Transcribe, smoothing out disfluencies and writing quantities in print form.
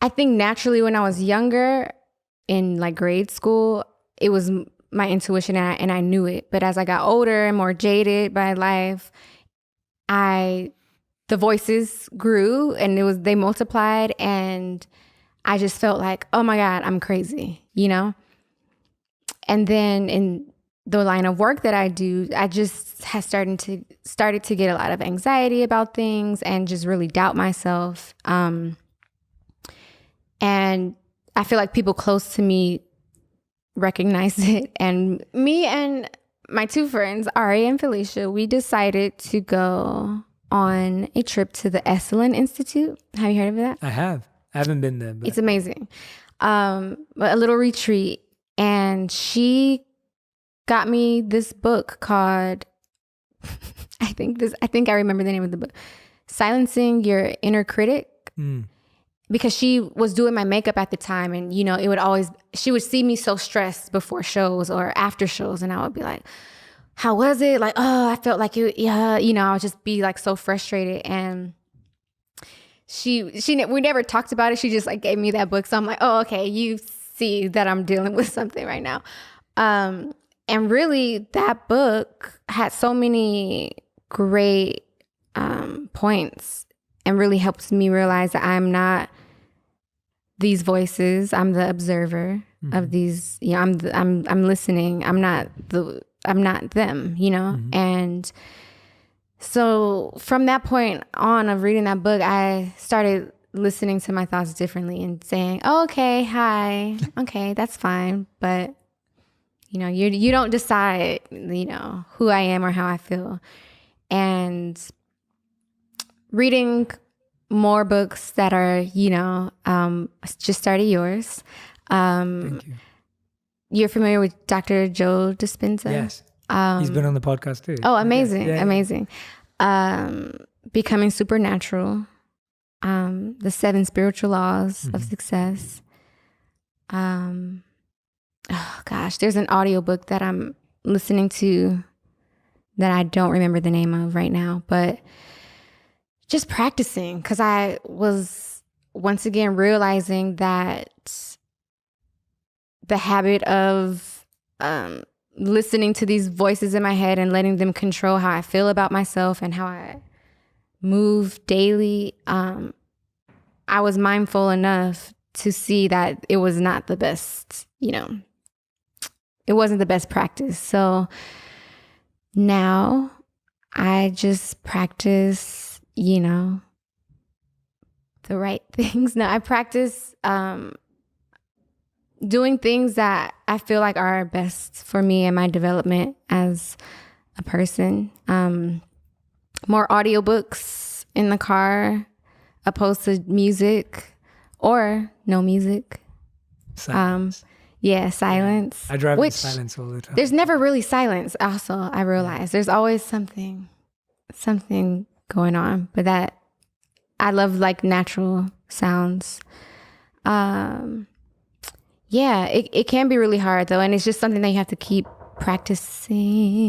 I think naturally when I was younger in like grade school, it was my intuition and I knew it. But as I got older and more jaded by life, the voices grew and they multiplied, and I just felt like, oh my God, I'm crazy, you know? And then in the line of work that I do, I just started to get a lot of anxiety about things and just really doubt myself. And I feel like people close to me recognize it. And me and my two friends, Ari and Felicia, we decided to go on a trip to the Esalen Institute. Have you heard of that? I have. I haven't been there. But it's amazing. A little retreat. And she got me this book called, I think I remember the name of the book, Silencing Your Inner Critic. Because she was doing my makeup at the time, and you know, she would see me so stressed before shows or after shows, and I would be like, how was it? Like, oh, I felt like it, yeah, you know, I would just be like so frustrated. And we never talked about it. She just like gave me that book. So I'm like, oh, okay, you see that I'm dealing with something right now. And really that book had so many great points, and really helps me realize that I'm not these voices. I'm the observer of these, you know, I'm listening. I'm not them, you know? And so from that point on of reading that book, I started listening to my thoughts differently and saying, oh, okay, hi. Okay, that's fine. But you know, you don't decide, you know, who I am or how I feel. And reading more books that are, you know, just started yours. Thank you. You're familiar with Dr. Joe Dispenza? Yes. He's been on the podcast too. Oh, amazing. Yeah. Amazing. Becoming Supernatural. The 7 Spiritual Laws of Success. Oh gosh, there's an audiobook that I'm listening to that I don't remember the name of right now, but just practicing, because I was once again realizing that the habit of listening to these voices in my head and letting them control how I feel about myself and how I move daily, I was mindful enough to see that it was not the best, you know, it wasn't the best practice. So now I just practice, you know, the right things. Now I practice doing things that I feel like are best for me and my development as a person. More audiobooks in the car opposed to music or no music. Silence. Silence. I drive in silence all the time. There's never really silence. Also, I realize there's always something going on, but that I love like natural sounds. It can be really hard though, and it's just something that you have to keep practicing.